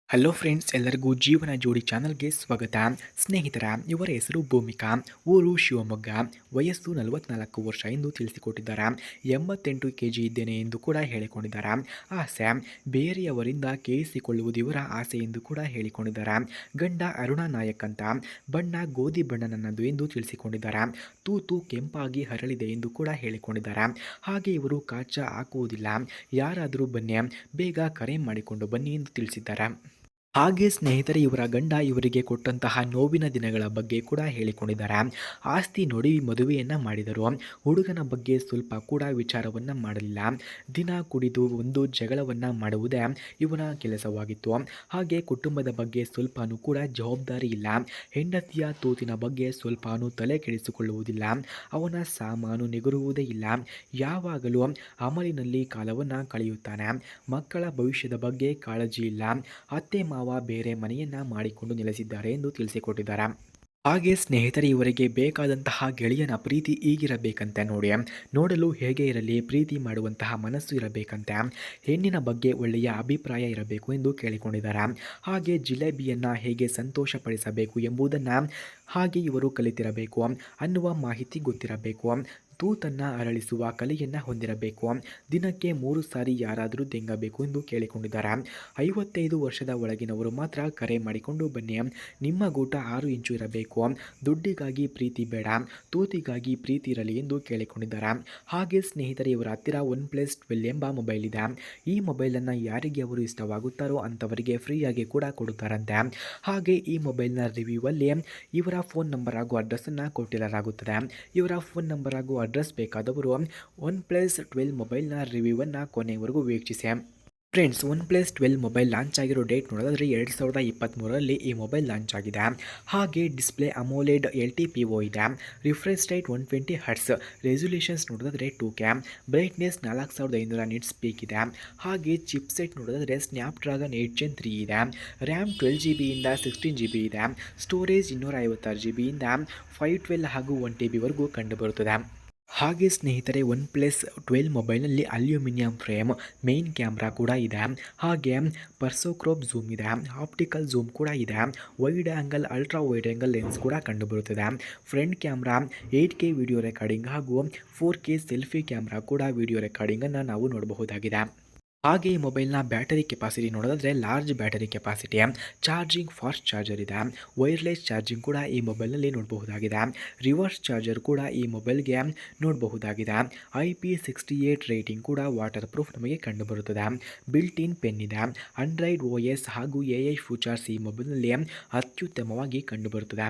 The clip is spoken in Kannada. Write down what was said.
ಹಲೋ ಫ್ರೆಂಡ್ಸ್, ಎಲ್ಲರಿಗೂ ಜೀವನ ಜೋಡಿ ಚಾನಲ್ಗೆ ಸ್ವಾಗತ. ಸ್ನೇಹಿತರ, ಇವರ ಹೆಸರು ಭೂಮಿಕಾ, ಊರು ಶಿವಮೊಗ್ಗ, ವಯಸ್ಸು 44 ವರ್ಷ ಎಂದು ತಿಳಿಸಿಕೊಟ್ಟಿದ್ದಾರೆ. 88 kg ಇದ್ದೇನೆ ಎಂದು ಕೂಡ ಹೇಳಿಕೊಂಡಿದ್ದಾರೆ. ಆಸೆ ಬೇರೆಯವರಿಂದ ಕೇಳಿಸಿಕೊಳ್ಳುವುದು ಇವರ ಆಸೆ ಎಂದು ಕೂಡ ಹೇಳಿಕೊಂಡಿದ್ದಾರೆ. ಗಂಡ ಅರುಣಾ ನಾಯಕ್ ಅಂತ, ಬಣ್ಣ ಗೋಧಿ ಬಣ್ಣ ನನ್ನದು ಎಂದು ತಿಳಿಸಿಕೊಂಡಿದ್ದಾರೆ. ತೂತು ಕೆಂಪಾಗಿ ಹರಳಿದೆ ಎಂದು ಕೂಡ ಹೇಳಿಕೊಂಡಿದ್ದಾರೆ. ಹಾಗೆ ಇವರು ಕಾಚ ಹಾಕುವುದಿಲ್ಲ, ಯಾರಾದರೂ ಬನ್ನಿ, ಬೇಗ ಕರೆ ಮಾಡಿಕೊಂಡು ಬನ್ನಿ ಎಂದು ತಿಳಿಸಿದ್ದಾರೆ. ಹಾಗೆ ಸ್ನೇಹಿತರೆ, ಇವರ ಗಂಡ ಇವರಿಗೆ ಕೊಟ್ಟಂತಹ ನೋವಿನ ದಿನಗಳ ಬಗ್ಗೆ ಕೂಡ ಹೇಳಿಕೊಂಡಿದ್ದಾರೆ. ಆಸ್ತಿ ನೋಡಿ ಮದುವೆಯನ್ನು ಮಾಡಿದರು. ಹುಡುಗನ ಬಗ್ಗೆ ಸ್ವಲ್ಪ ಕೂಡ ವಿಚಾರವನ್ನು ಮಾಡಲಿಲ್ಲ. ದಿನ ಕುಡಿದು ಒಂದು ಜಗಳವನ್ನು ಮಾಡುವುದೇ ಇವನ ಕೆಲಸವಾಗಿತ್ತು. ಹಾಗೆ ಕುಟುಂಬದ ಬಗ್ಗೆ ಸ್ವಲ್ಪನೂ ಕೂಡ ಜವಾಬ್ದಾರಿ ಇಲ್ಲ. ಹೆಂಡತಿಯ ತೂತಿನ ಬಗ್ಗೆ ಸ್ವಲ್ಪನೂ ತಲೆ ಕೆಡಿಸಿಕೊಳ್ಳುವುದಿಲ್ಲ. ಅವನ ಸಾಮಾನು ನಿಗುರುವುದೇ ಇಲ್ಲ. ಯಾವಾಗಲೂ ಅಮಲಿನಲ್ಲಿ ಕಾಲವನ್ನು ಕಳೆಯುತ್ತಾನೆ. ಮಕ್ಕಳ ಭವಿಷ್ಯದ ಬಗ್ಗೆ ಕಾಳಜಿ ಇಲ್ಲ. ಅತ್ತೆ ಮಾವ ಬೇರೆ ಮನೆಯನ್ನ ಮಾಡಿಕೊಂಡು ನೆಲೆಸಿದ್ದಾರೆ ಎಂದು ತಿಳಿಸಿಕೊಟ್ಟಿದ್ದಾರೆ. ಹಾಗೆ ಸ್ನೇಹಿತರೆ, ಇವರಿಗೆ ಬೇಕಾದಂತಹ ಗೆಳೆಯನ ಪ್ರೀತಿ ಹೀಗಿರಬೇಕಂತೆ ನೋಡಿ. ನೋಡಲು ಹೇಗೆ ಇರಲಿ, ಪ್ರೀತಿ ಮಾಡುವಂತಹ ಮನಸ್ಸು ಇರಬೇಕಂತೆ. ಹೆಣ್ಣಿನ ಬಗ್ಗೆ ಒಳ್ಳೆಯ ಅಭಿಪ್ರಾಯ ಇರಬೇಕು ಎಂದು ಕೇಳಿಕೊಂಡಿದ್ದಾರೆ. ಹಾಗೆ ಜಿಲೇಬಿಯನ್ನು ಹೇಗೆ ಸಂತೋಷಪಡಿಸಬೇಕು ಎಂಬುದನ್ನು ಹಾಗೆ ಇವರು ಕಲಿತಿರಬೇಕು ಅನ್ನುವ ಮಾಹಿತಿ ಗೊತ್ತಿರಬೇಕು. ತೂತನ್ನು ಅರಳಿಸುವ ಕಲೆಯನ್ನು ಹೊಂದಿರಬೇಕು. ದಿನಕ್ಕೆ 3 ಸಾರಿ ಯಾರಾದರೂ ದೆಂಗಬೇಕು ಎಂದು ಕೇಳಿಕೊಂಡಿದ್ದಾರೆ. 55 ವರ್ಷದ ಒಳಗಿನವರು ಮಾತ್ರ ಕರೆ ಮಾಡಿಕೊಂಡು ಬನ್ನಿ. ನಿಮ್ಮ ಗೂಟ 6 ಇಂಚು ಇರಬೇಕು. ದುಡ್ಡಿಗಾಗಿ ಪ್ರೀತಿ ಬೇಡ, ತೂತಿಗಾಗಿ ಪ್ರೀತಿ ಇರಲಿ ಎಂದು ಕೇಳಿಕೊಂಡಿದ್ದಾರೆ. ಹಾಗೆ ಸ್ನೇಹಿತರೆ, ಇವರ ಹತ್ತಿರ OnePlus 12 ಎಂಬ ಮೊಬೈಲ್ ಇದೆ. ಈ ಮೊಬೈಲನ್ನು ಯಾರಿಗೆ ಅವರು ಇಷ್ಟವಾಗುತ್ತಾರೋ ಅಂಥವರಿಗೆ ಫ್ರೀಯಾಗಿ ಕೂಡ ಕೊಡುತ್ತಾರಂತೆ. ಹಾಗೆ ಈ ಮೊಬೈಲ್ನ ರಿವ್ಯೂ ಅಲ್ಲಿ ಇವರ ಫೋನ್ ನಂಬರ್ ಹಾಗೂ ಅಡ್ರೆಸ್ಸನ್ನು ಕೊಟ್ಟಿರಲಾಗುತ್ತದೆ. ಇವರ ಫೋನ್ ನಂಬರ್ ಹಾಗೂ ಅಡ್ರೆಸ್ ಬೇಕಾದವರು OnePlus 12 ಮೊಬೈಲ್ನ ರಿವ್ಯೂವನ್ನು ಕೊನೆಯವರೆಗೂ ವೀಕ್ಷಿಸಿ. ಫ್ರೆಂಡ್ಸ್, OnePlus 12 ಮೊಬೈಲ್ ಲಾಂಚ್ ಆಗಿರೋ ಡೇಟ್ ನೋಡೋದಾದರೆ 2023ರಲ್ಲಿ ಈ ಮೊಬೈಲ್ ಲಾಂಚ್ ಆಗಿದೆ. ಹಾಗೆ ಡಿಸ್ಪ್ಲೇ ಅಮೋಲೆಡ್ LTPO ಇದೆ. ರಿಫ್ರೆಶ್ ರೇಟ್ 120 ಹರ್ಟ್ಸ್, ರೆಸೊಲ್ಯೂಷನ್ಸ್ ನೋಡೋದಾದರೆ 2K, ಬ್ರೈಟ್ನೆಸ್ 4500 ನಿಟ್ಸ್ ಪೀಕ್ ಇದೆ. ಹಾಗೆ ಚಿಪ್ಸೆಟ್ ನೋಡೋದಾದರೆ ಸ್ನ್ಯಾಪ್ಡ್ರಾಗನ್ 8 Gen 3 ಇದೆ. ರ್ಯಾಮ್ 12GB ಇಂದ 16GB ಇದೆ. ಸ್ಟೋರೇಜ್ 256GB ಇಂದ 512 ಹಾಗೂ 1TB ವರೆಗೂ ಕಂಡುಬರುತ್ತದೆ. ಹಾಗೆ ಸ್ನೇಹಿತರೆ, OnePlus 12 ಮೊಬೈಲ್ನಲ್ಲಿ ಅಲ್ಯೂಮಿನಿಯಂ ಫ್ರೇಮ್, ಮೇನ್ ಕ್ಯಾಮ್ರಾ ಕೂಡ ಇದೆ. ಹಾಗೆ ಪರ್ಸೋಕ್ರೋಪ್ ಝೂಮ್ ಇದೆ, ಆಪ್ಟಿಕಲ್ ಝೂಮ್ ಕೂಡ ಇದೆ. Wide angle, ultra wide angle lens ಕೂಡ ಕಂಡುಬರುತ್ತದೆ. Front camera 8K video recording ಹಾಗೂ 4K ಸೆಲ್ಫಿ ಕ್ಯಾಮ್ರಾ ಕೂಡ ವಿಡಿಯೋ ರೆಕಾರ್ಡಿಂಗನ್ನು ನಾವು ನೋಡಬಹುದಾಗಿದೆ. ಹಾಗೆ ಈ ಮೊಬೈಲ್ನ ಬ್ಯಾಟರಿ ಕೆಪಾಸಿಟಿ ನೋಡೋದಾದರೆ large battery capacity, charging fast charger ಇದೆ. ವೈರ್ಲೆಸ್ ಚಾರ್ಜಿಂಗ್ ಕೂಡ ಈ ಮೊಬೈಲ್ನಲ್ಲಿ ನೋಡಬಹುದಾಗಿದೆ. ರಿವರ್ಸ್ ಚಾರ್ಜರ್ ಕೂಡ ಈ ಮೊಬೈಲ್ಗೆ ನೋಡಬಹುದಾಗಿದೆ. IP68 ರೇಟಿಂಗ್ ಕೂಡ ವಾಟರ್ ಪ್ರೂಫ್ ನಮಗೆ ಕಂಡುಬರುತ್ತದೆ. ಬಿಲ್ಟ್ ಇನ್ ಪೆನ್ ಇದೆ. ಆಂಡ್ರಾಯ್ಡ್ OS ಹಾಗೂ AI ಫೀಚರ್ಸ್ ಈ ಮೊಬೈಲ್ನಲ್ಲಿ ಅತ್ಯುತ್ತಮವಾಗಿ ಕಂಡುಬರುತ್ತದೆ.